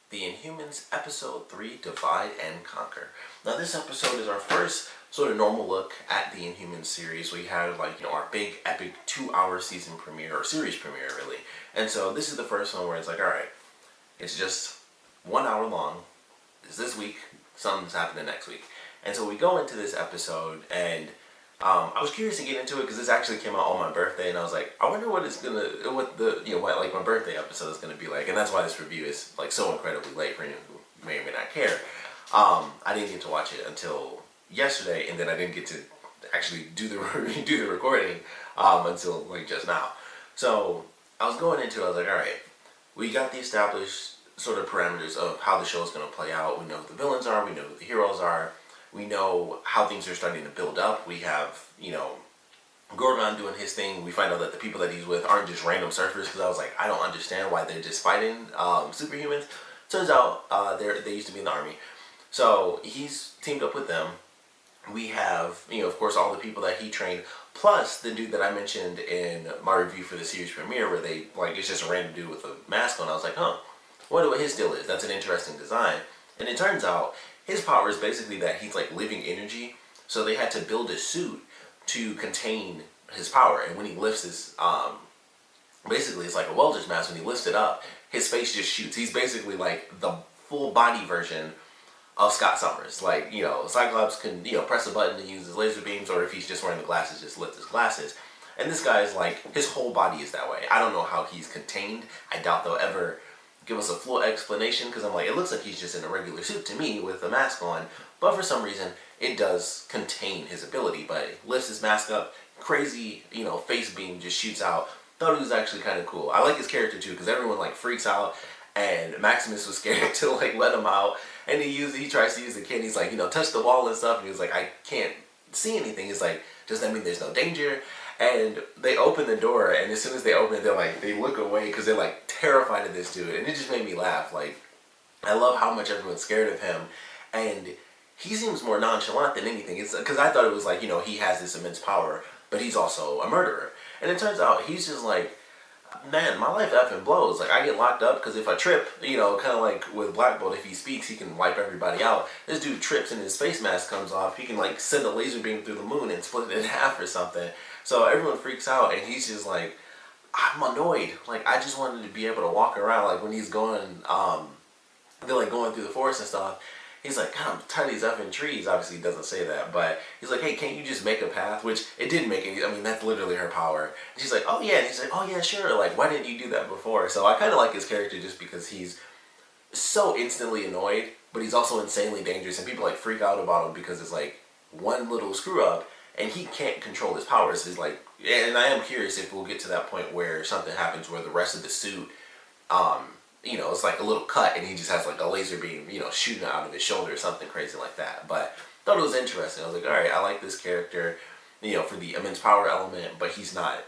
The Inhumans Episode 3, Divide and Conquer. Now this episode is our first sort of normal look at the Inhumans series. We had our big epic 2-hour season premiere, or series premiere really. And so this is the first one where it's like, alright, it's just 1 hour long. It's this week, something's happening next week. And so we go into this episode and I was curious to get into it because this actually came out on my birthday, and I was like, I wonder what my birthday episode is gonna be like, and that's why this review is like so incredibly late for anyone who may or may not care. I didn't get to watch it until yesterday, and then I didn't get to actually do the recording until like just now. So I was going into it, I was like, all right, we got the established sort of parameters of how the show is gonna play out. We know who the villains are, we know who the heroes are. We know how things are starting to build up. We have, Gorgon doing his thing. We find out that the people that he's with aren't just random surfers, because I was like, I don't understand why they're just fighting superhumans. Turns out they used to be in the army. So he's teamed up with them. We have, of course, all the people that he trained, plus the dude that I mentioned in my review for the series premiere, where it's just a random dude with a mask on. I was like, I wonder what his deal is. That's an interesting design. And it turns out his power is basically that he's like living energy, so they had to build a suit to contain his power. And when he lifts his, basically it's like a welder's mask. When he lifts it up, his face just shoots. He's basically like the full body version of Scott Summers. Like, Cyclops can, press a button and use his laser beams, or if he's just wearing the glasses, just lift his glasses. And this guy is like, his whole body is that way. I don't know how he's contained. I doubt they'll ever give us a full explanation, because I'm like, it looks like he's just in a regular suit to me with a mask on, but for some reason it does contain his ability. But he lifts his mask up, crazy face beam just shoots out. Thought it was actually kind of cool. I like his character too, because everyone like freaks out, and Maximus was scared to like let him out, and he tries to use the kid. He's like, touch the wall and stuff, and he was like, I can't see anything. He's like, does that mean there's no danger? And they open the door, and as soon as they open it, they look away because they're like terrified of this dude, and it just made me laugh. Like, I love how much everyone's scared of him, and he seems more nonchalant than anything. It's because I thought it was like, he has this immense power, but he's also a murderer. And it turns out he's just like, man, my life effing blows. Like, I get locked up because if I trip, kind of like with Blackbolt, if he speaks, he can wipe everybody out. This dude trips and his face mask comes off. He can like send a laser beam through the moon and split it in half or something. So everyone freaks out, and he's just like, I'm annoyed. Like, I just wanted to be able to walk around. Like, when he's going, they're like going through the forest and stuff. He's like, God, I'm tired of these effing trees. Obviously, he doesn't say that, but he's like, hey, can't you just make a path? Which it didn't make any. I mean, that's literally her power. And she's like, oh yeah. And he's like, oh yeah, sure. Like, why didn't you do that before? So I kind of like his character just because he's so instantly annoyed, but he's also insanely dangerous, and people like freak out about him because it's like one little screw up, and he can't control his powers. He's like, and I am curious if we'll get to that point where something happens where the rest of the suit, it's like a little cut, and he just has like a laser beam, shooting out of his shoulder or something crazy like that. But thought it was interesting. I was like, all right, I like this character, for the immense power element, but he's not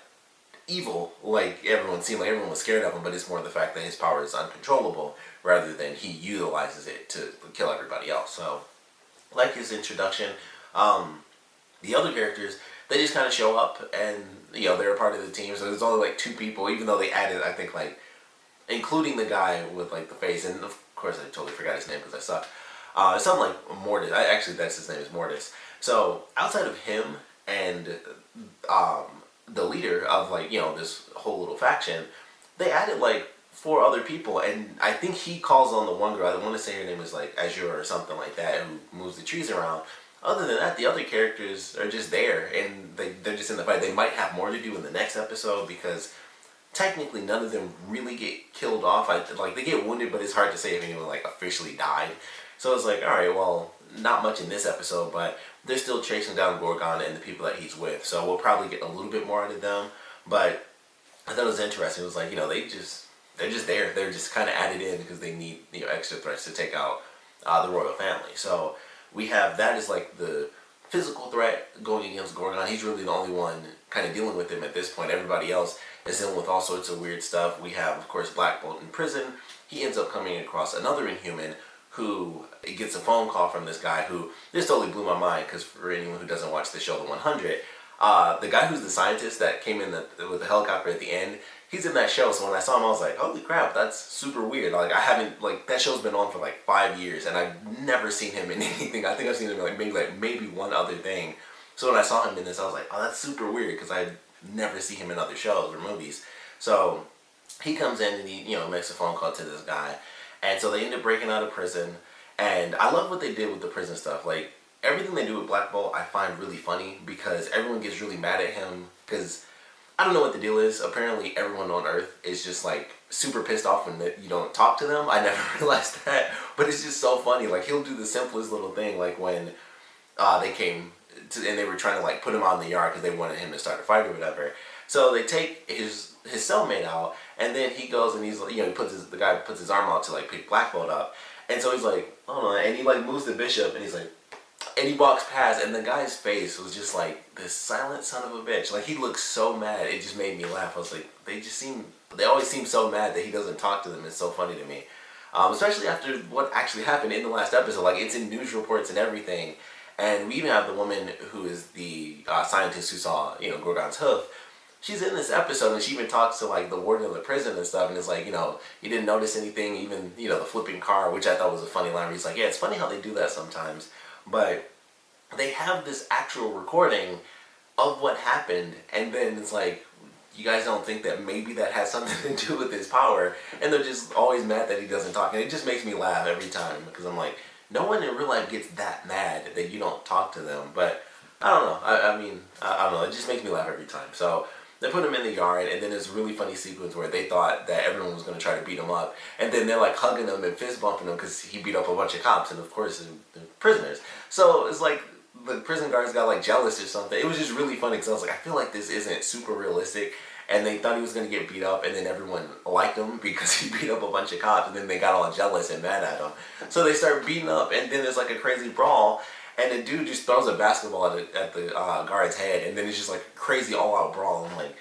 evil like everyone seemed like. Everyone was scared of him, but it's more the fact that his power is uncontrollable rather than he utilizes it to kill everybody else. So, like his introduction. The other characters, they just kind of show up, and they're a part of the team. So there's only like 2 people, even though they added, I think, like, including the guy with like the face, and of course I totally forgot his name because I suck. It's something like Mortis. Actually, that's his name, is Mortis. So outside of him and the leader of this whole little faction, they added like 4 other people, and I think he calls on the one girl. I want to say her name is like Azure or something like that, who moves the trees around. Other than that, the other characters are just there, and they're just in the fight. They might have more to do in the next episode, because technically none of them really get killed off. They get wounded, but it's hard to say if anyone like officially died. So it's like, alright, well, not much in this episode, but they're still chasing down Gorgon and the people that he's with. So we'll probably get a little bit more out of them. But I thought it was interesting. It was like, they're just there. They're just kind of added in because they need extra threats to take out the royal family. So we have that as like the physical threat going against Gorgon. He's really the only one kind of dealing with him at this point. Everybody else is dealing with all sorts of weird stuff. We have, of course, Blackbolt in prison. He ends up coming across another Inhuman who gets a phone call from this guy who, this totally blew my mind, because for anyone who doesn't watch the show The 100, The guy who's the scientist that came in with the helicopter at the end, he's in that show. So when I saw him, I was like, holy crap, that's super weird. Like, I haven't, like, that show's been on for like 5 years, and I've never seen him in anything. I think I've seen him in maybe one other thing. So when I saw him in this, I was like, oh, that's super weird, because I never see him in other shows or movies. So he comes in and he, makes a phone call to this guy. And so they end up breaking out of prison. And I love what they did with the prison stuff. Like, everything they do with Blackbolt I find really funny, because everyone gets really mad at him, because I don't know what the deal is. Apparently everyone on Earth is just like super pissed off when you don't talk to them. I never realized that, but it's just so funny. Like, he'll do the simplest little thing, like when they came to, and they were trying to like put him out in the yard because they wanted him to start a fight or whatever. So they take his cellmate out, and then he goes and he's, the guy puts his arm out to like pick Blackbolt up, and so he's like, oh no, and he like moves the bishop, and he's like, and he walks past, and the guy's face was just like this silent son of a bitch. Like, he looks so mad, it just made me laugh. I was like, they always seem so mad that he doesn't talk to them. It's so funny to me, especially after what actually happened in the last episode. Like, it's in news reports and everything, and we even have the woman who is the scientist who saw Gorgon's hoof. She's in this episode, and she even talks to like the warden of the prison and stuff, and it's like, you didn't notice anything, even the flipping car, which I thought was a funny line. Where he's like, yeah, it's funny how they do that sometimes, but they have this actual recording of what happened, and then it's like, you guys don't think that maybe that has something to do with his power, and they're just always mad that he doesn't talk, and it just makes me laugh every time, because I'm like, no one in real life gets that mad that you don't talk to them. But I don't know, I don't know, it just makes me laugh every time. So they put him in the yard, and then there's a really funny sequence where they thought that everyone was going to try to beat him up, and then they're like hugging him and fist bumping him because he beat up a bunch of cops, and of course they're prisoners. So it's like the prison guards got like jealous or something. It was just really funny, because I was like, I feel like this isn't super realistic, and they thought he was going to get beat up, and then everyone liked him because he beat up a bunch of cops, and then they got all jealous and mad at him. So they start beating up, and then there's like a crazy brawl, and the dude just throws a basketball at the guard's head, and then it's just like a crazy all-out brawl. I'm like,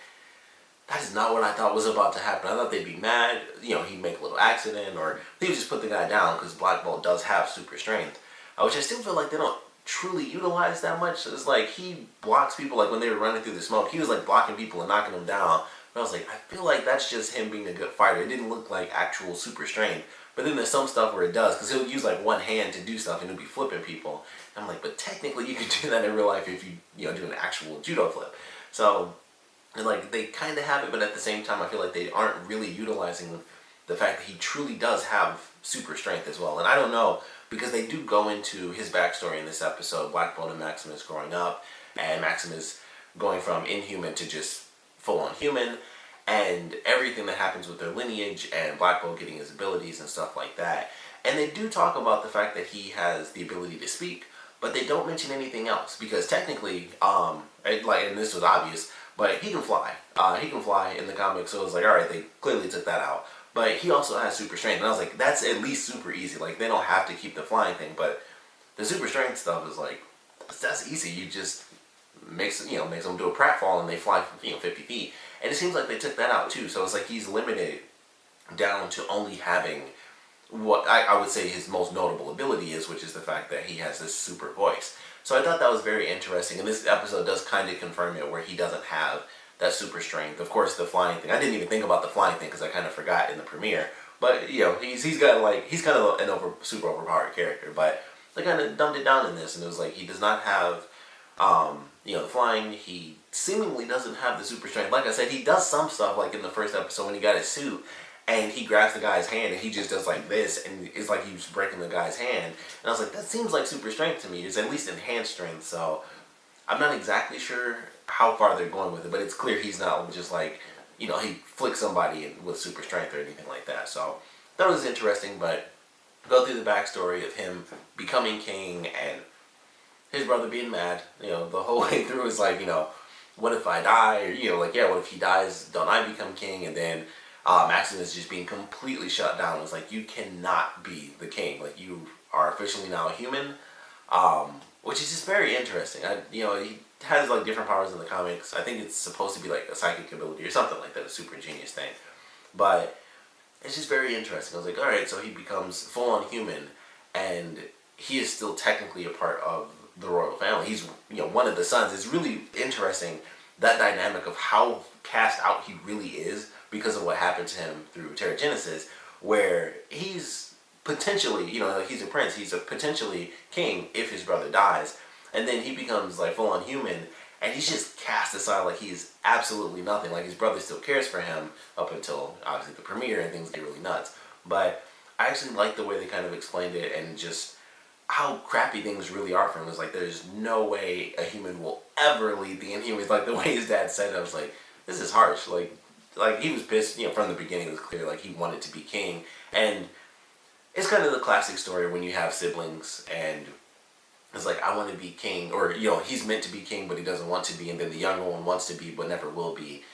that is not what I thought was about to happen. I thought they'd be mad, he'd make a little accident, or he would just put the guy down, because Blackbolt does have super strength, which I still feel like they don't truly utilize that much. It's like, he blocks people, like when they were running through the smoke, he was like blocking people and knocking them down. But I was like, I feel like that's just him being a good fighter. It didn't look like actual super strength. But then there's some stuff where it does, because he'll use like one hand to do stuff, and he'll be flipping people. And I'm like, but technically you can do that in real life if you do an actual judo flip. So, and like, they kind of have it, but at the same time I feel like they aren't really utilizing the fact that he truly does have super strength as well. And I don't know, because they do go into his backstory in this episode, Blackbolt and Maximus growing up, and Maximus going from inhuman to just full-on human, and everything that happens with their lineage, and Blackbolt getting his abilities and stuff like that. And they do talk about the fact that he has the ability to speak, but they don't mention anything else, because technically, and this was obvious, but he can fly. He can fly in the comics, so it was like, alright, they clearly took that out. But he also has super strength, and I was like, that's at least super easy. Like, they don't have to keep the flying thing, but the super strength stuff is like, that's easy. You just makes them do a pratfall, and they fly 50 feet. And it seems like they took that out too. So it's like he's limited down to only having what I would say his most notable ability is, which is the fact that he has this super voice. So I thought that was very interesting, and this episode does kind of confirm it, where he doesn't have that super strength. Of course, the flying thing, I didn't even think about the flying thing because I kind of forgot in the premiere. But he's got like, he's kind of an super overpowered character, but they kind of dumbed it down in this, and it was like he does not have the flying. He seemingly doesn't have the super strength. Like I said, he does some stuff, like in the first episode when he got his suit, and he grabs the guy's hand and he just does like this, and it's like he's breaking the guy's hand. And I was like, that seems like super strength to me. It's at least enhanced strength. So I'm not exactly sure how far they're going with it, but it's clear he's not just like, he flicks somebody with super strength or anything like that. So that was interesting, but go through the backstory of him becoming king and his brother being mad, the whole way through is like, what if I die? Or, what if he dies, don't I become king? And then Maximus just being completely shut down. It's like, you cannot be the king. Like, you are officially now a human, which is just very interesting. He has like different powers in the comics. I think it's supposed to be like a psychic ability or something like that, a super genius thing. But it's just very interesting. I was like, alright, so he becomes full-on human, and he is still technically a part of the royal family. He's, one of the sons. It's really interesting, that dynamic of how cast out he really is because of what happened to him through Terrigenesis, where he's potentially, he's a prince, he's a potentially king if his brother dies, and then he becomes like full-on human, and he's just cast aside like he's absolutely nothing. Like his brother still cares for him up until obviously the premiere and things get really nuts. But I actually like the way they kind of explained it, and just how crappy things really are for him. It's like there's no way a human will ever lead the Inhumans. Like the way his dad said it, I was like, this is harsh. Like he was pissed, from the beginning. It was clear like he wanted to be king, and it's kind of the classic story when you have siblings and it's like, I want to be king, or he's meant to be king but he doesn't want to be, and then the younger one wants to be but never will be.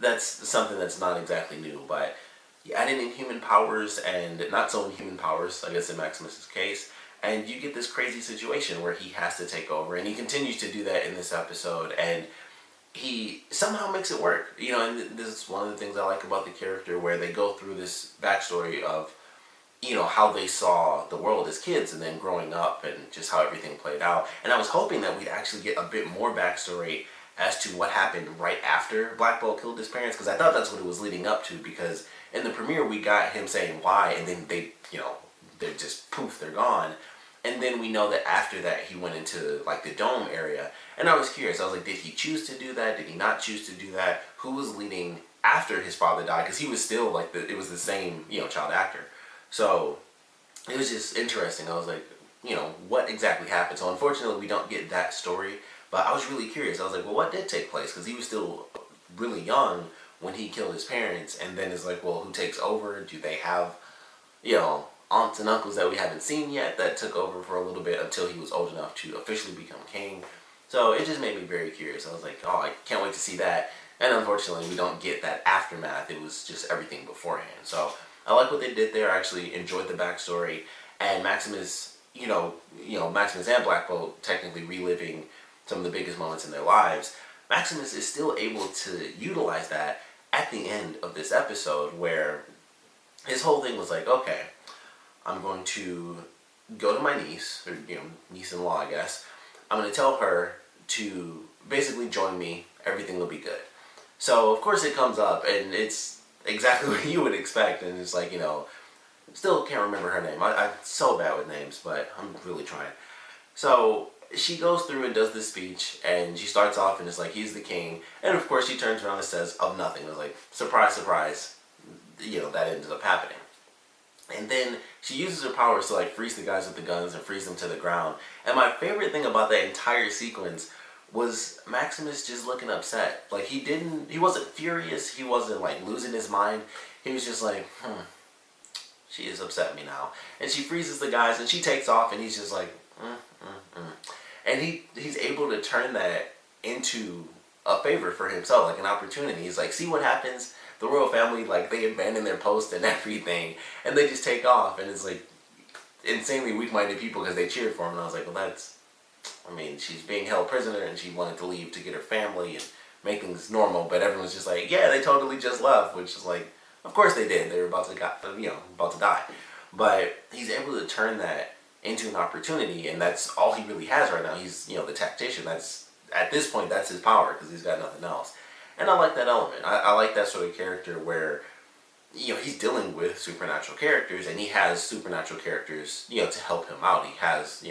That's something that's not exactly new, but you add in inhuman powers and not so inhuman powers, I guess in Maximus's case, and you get this crazy situation where he has to take over, and he continues to do that in this episode, and he somehow makes it work. And this is one of the things I like about the character, where they go through this backstory of how they saw the world as kids and then growing up and just how everything played out. And I was hoping that we'd actually get a bit more backstory as to what happened right after Blackbolt killed his parents, because I thought that's what it was leading up to, because in the premiere we got him saying why, and then they're just poof, they're gone. And then we know that after that he went into like the dome area, and I was curious. I was like, did he choose to do that? Did he not choose to do that? Who was leading after his father died? Because he was still like it was the same child actor. So it was just interesting. I was like, what exactly happened? So unfortunately we don't get that story, but I was really curious. I was like, well, what did take place? Because he was still really young when he killed his parents, and then it's like, well, who takes over? Do they have, aunts and uncles that we haven't seen yet that took over for a little bit until he was old enough to officially become king? So it just made me very curious. I was like, oh, I can't wait to see that. And unfortunately we don't get that aftermath. It was just everything beforehand. So I like what they did there. I actually enjoyed the backstory, and Maximus, Maximus and Blackbolt technically reliving some of the biggest moments in their lives. Maximus is still able to utilize that at the end of this episode, where his whole thing was like, okay, I'm going to go to my niece, or niece-in-law, I guess. I'm going to tell her to basically join me. Everything will be good. So of course it comes up, and it's exactly what you would expect, and it's like, still can't remember her name. I'm so bad with names, but I'm really trying. So she goes through and does this speech, and she starts off and it's like, he's the king, and of course she turns around and says, of nothing. It was like, surprise, surprise, that ended up happening. And then she uses her powers to like freeze the guys with the guns and freeze them to the ground. And my favorite thing about that entire sequence was Maximus just looking upset. Like he wasn't furious, he wasn't like losing his mind. He was just like, she has upset me now. And she freezes the guys and she takes off, and he's just like, And he's able to turn that into a favor for himself, like an opportunity. He's like, see what happens? The royal family, like, they abandon their post and everything, and they just take off, and it's like insanely weak-minded people because they cheered for him. And I was like, well, she's being held prisoner and she wanted to leave to get her family and make things normal, but everyone's just like, yeah, they totally just left, which is like, of course they did. They were about to die. But he's able to turn that into an opportunity, and that's all he really has right now. He's, the tactician. At this point, that's his power, because he's got nothing else. And I like that element. I like that sort of character where, he's dealing with supernatural characters, and he has supernatural characters, to help him out. He has,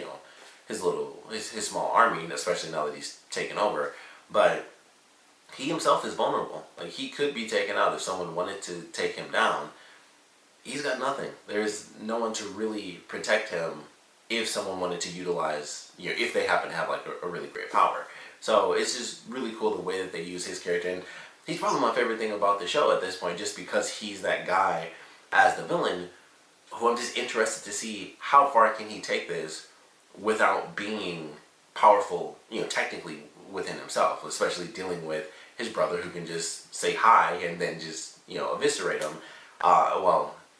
his small army, especially now that he's taken over. But he himself is vulnerable. Like, he could be taken out if someone wanted to take him down. He's got nothing. There's no one to really protect him if someone wanted to utilize, if they happen to have like a really great power. So it's just really cool the way that they use his character, and he's probably my favorite thing about the show at this point, just because he's that guy as the villain who I'm just interested to see how far can he take this without being powerful, technically within himself, especially dealing with his brother who can just say hi and then just, eviscerate him.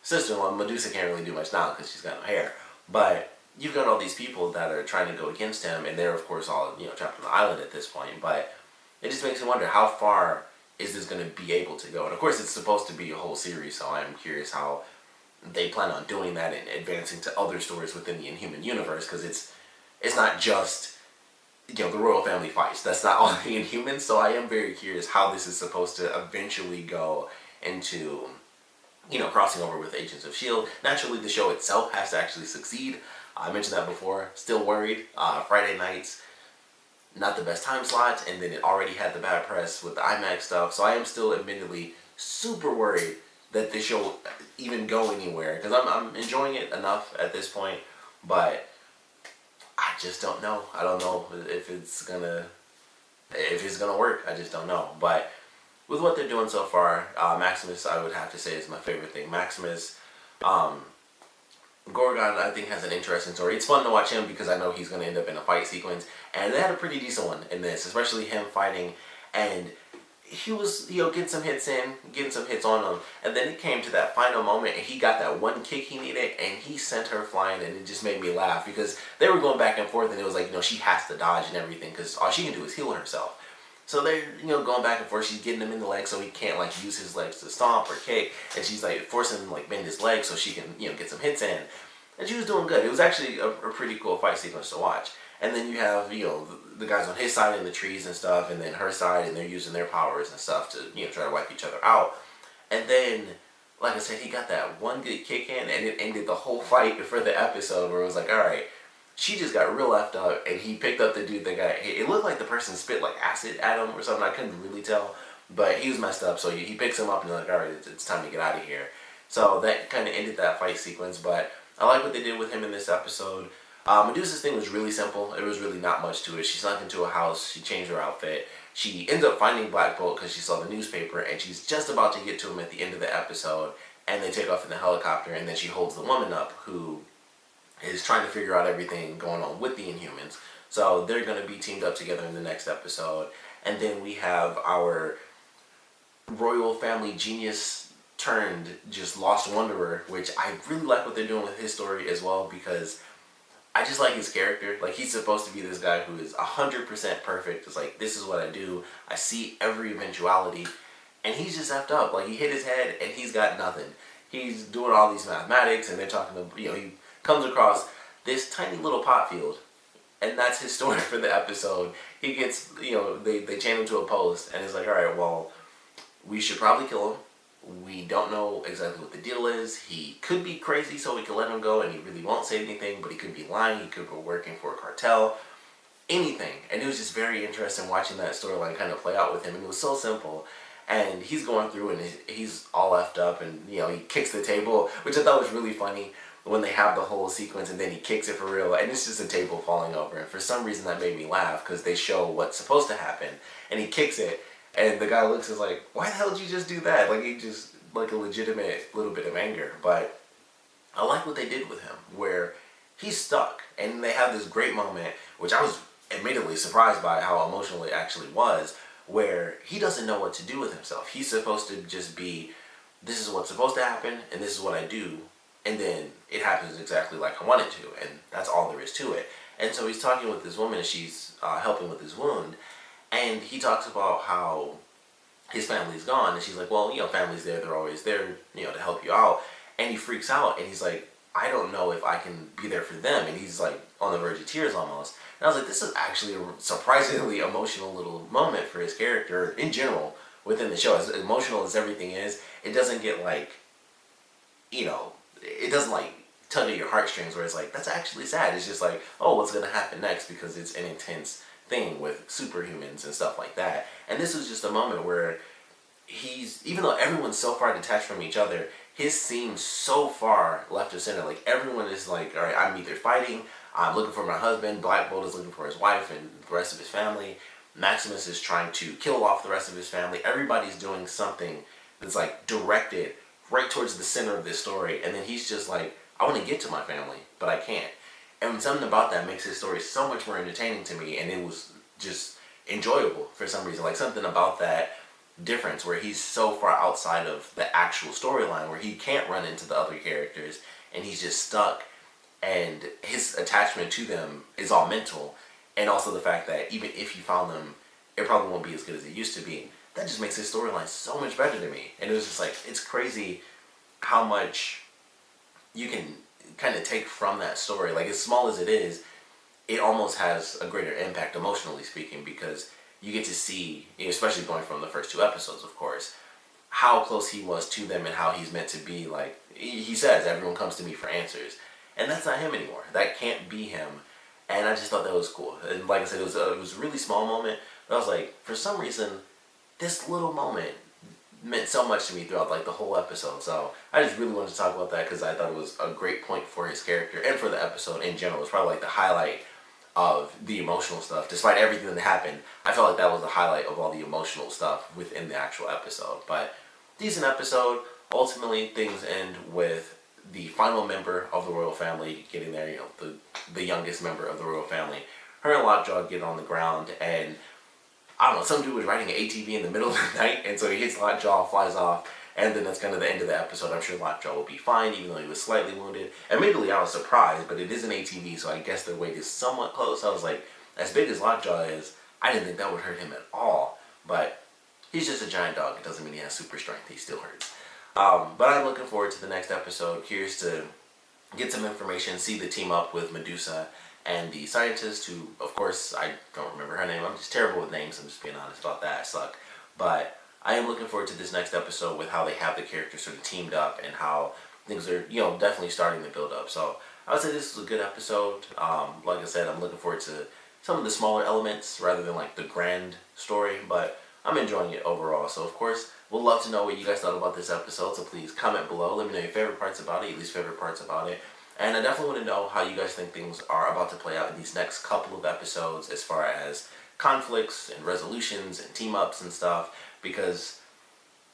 Sister-in-law Medusa can't really do much now because she's got no hair, but you've got all these people that are trying to go against him, and they're of course all trapped on the island at this point. But it just makes me wonder, how far is this going to be able to go? And of course it's supposed to be a whole series, so I'm curious how they plan on doing that and advancing to other stories within the Inhuman universe, because it's not just the royal family fights. That's not all the Inhumans, so I am very curious how this is supposed to eventually go into, crossing over with Agents of S.H.I.E.L.D. Naturally, the show itself has to actually succeed. I mentioned that before. Still worried. Friday nights, not the best time slots, and then it already had the bad press with the IMAX stuff, so I am still admittedly super worried that this show even go anywhere, because I'm enjoying it enough at this point, but I just don't know. I don't know if it's gonna work. I just don't know. But with what they're doing so far, Maximus, I would have to say, is my favorite thing. Maximus, Gorgon, I think, has an interesting story. It's fun to watch him because I know he's going to end up in a fight sequence, and they had a pretty decent one in this, especially him fighting, and he was, getting some hits on him, and then it came to that final moment, and he got that one kick he needed, and he sent her flying, and it just made me laugh, because they were going back and forth, and it was like, she has to dodge and everything, because all she can do is heal herself. So they're, going back and forth. She's getting him in the leg so he can't, use his legs to stomp or kick. And she's, forcing him to, bend his legs so she can, get some hits in. And she was doing good. It was actually a pretty cool fight sequence to watch. And then you have, the guys on his side in the trees and stuff, and then her side, and they're using their powers and stuff to, try to wipe each other out. And then, like I said, he got that one good kick in, and it ended the whole fight for the episode where it was like, alright, she just got real left up, and he picked up the dude that got hit. It looked like the person spit acid at him or something. I couldn't really tell, but he was messed up. So he picks him up and they're like, all right, it's time to get out of here. So that kind of ended that fight sequence. But I like what they did with him in this episode. Medusa's thing was really simple. There was really not much to it. She snuck into a house. She changed her outfit. She ends up finding Blackbolt because she saw the newspaper, and she's just about to get to him at the end of the episode. And they take off in the helicopter, and then she holds the woman up who is trying to figure out everything going on with the Inhumans. So they're going to be teamed up together in the next episode. And then we have our royal family genius turned just lost wanderer, which I really like what they're doing with his story as well, because I just like his character. He's supposed to be this guy who is 100% perfect. It's this is what I do. I see every eventuality. And he's just effed up. He hit his head and he's got nothing. He's doing all these mathematics, and they're talking to, he comes across this tiny little pot field, and that's his story for the episode. He gets, they chain him to a post, and it's like, alright, well, we should probably kill him. We don't know exactly what the deal is. He could be crazy, so we could let him go, and he really won't say anything, but he could be lying. He could be working for a cartel. Anything. And it was just very interesting watching that storyline kind of play out with him, and it was so simple. And he's going through, and he's all effed up, and, he kicks the table, which I thought was really funny, when they have the whole sequence, and then he kicks it for real, and it's just a table falling over, and for some reason that made me laugh, because they show what's supposed to happen, and he kicks it, and the guy looks is like, why the hell did you just do that? He just, a legitimate little bit of anger. But I like what they did with him, where he's stuck, and they have this great moment, which I was admittedly surprised by how emotional it actually was, where he doesn't know what to do with himself. He's supposed to just be, this is what's supposed to happen, and this is what I do, and then it happens exactly like I want it to, and that's all there is to it. And so he's talking with this woman, and she's helping with his wound, and he talks about how his family's gone, and she's like, well, family's there, they're always there, to help you out. And he freaks out, and he's like, I don't know if I can be there for them, and he's on the verge of tears almost. And I was like, this is actually a surprisingly emotional little moment for his character in general within the show. As emotional as everything is, it doesn't get it doesn't tug at your heartstrings where it's that's actually sad. It's just oh, what's going to happen next, because it's an intense thing with superhumans and stuff like that. And this was just a moment where even though everyone's so far detached from each other, his seems so far left of center. Everyone is alright, I'm either fighting, I'm looking for my husband, Blackbolt is looking for his wife and the rest of his family, Maximus is trying to kill off the rest of his family. Everybody's doing something that's directed right towards the center of this story, and then he's just I want to get to my family, but I can't. And something about that makes his story so much more entertaining to me, and it was just enjoyable for some reason. Something about that difference where he's so far outside of the actual storyline where he can't run into the other characters, and he's just stuck, and his attachment to them is all mental, and also the fact that even if you found them, it probably won't be as good as it used to be. That just makes his storyline so much better to me. And it was just it's crazy how much you can kind of take from that story. As small as it is, it almost has a greater impact emotionally speaking, because you get to see, especially going from the first 2 episodes, of course, how close he was to them and how he's meant to be. Like, he says, everyone comes to me for answers. And that's not him anymore. That can't be him. And I just thought that was cool. And like I said, it was a really small moment. But I was like, for some reason, this little moment meant so much to me throughout like the whole episode. So I just really wanted to talk about that because I thought it was a great point for his character and for the episode in general. It's probably like the highlight of the emotional stuff. Despite everything that happened, I felt like that was the highlight of all the emotional stuff within the actual episode. But decent episode. Ultimately, things end with the final member of the royal family getting there. You know, the youngest member of the royal family. Her and Lockjaw get on the ground, and I don't know, some dude was riding an ATV in the middle of the night, and so he hits Lockjaw, flies off, and then that's kind of the end of the episode. I'm sure Lockjaw will be fine, even though he was slightly wounded. Admittedly, I was surprised, but it is an ATV, so I guess their weight is somewhat close. I was like, as big as Lockjaw is, I didn't think that would hurt him at all. But he's just a giant dog. It doesn't mean he has super strength. He still hurts. But I'm looking forward to the next episode. Curious to get some information, see the team up with Medusa and the scientist who, of course, I don't remember her name. I'm just terrible with names. I'm just being honest about that. I suck. But I am looking forward to this next episode with how they have the characters sort of teamed up and how things are, definitely starting to build up. So I would say this was a good episode. Like I said, I'm looking forward to some of the smaller elements rather than like the grand story, but I'm enjoying it overall. So of course, we'll love to know what you guys thought about this episode. So please comment below. Let me know your favorite parts about it, your least favorite parts about it. And I definitely want to know how you guys think things are about to play out in these next couple of episodes as far as conflicts and resolutions and team-ups and stuff. Because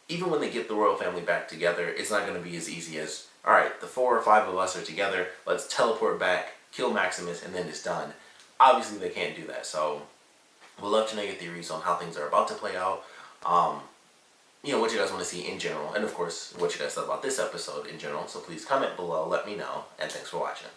even when they get the royal family back together, it's not going to be as easy as, alright, the 4 or 5 of us are together, let's teleport back, kill Maximus, and then it's done. Obviously, they can't do that. So we'd love to know your theories on how things are about to play out. What you guys want to see in general, and of course, what you guys thought about this episode in general. So please comment below, let me know, and thanks for watching.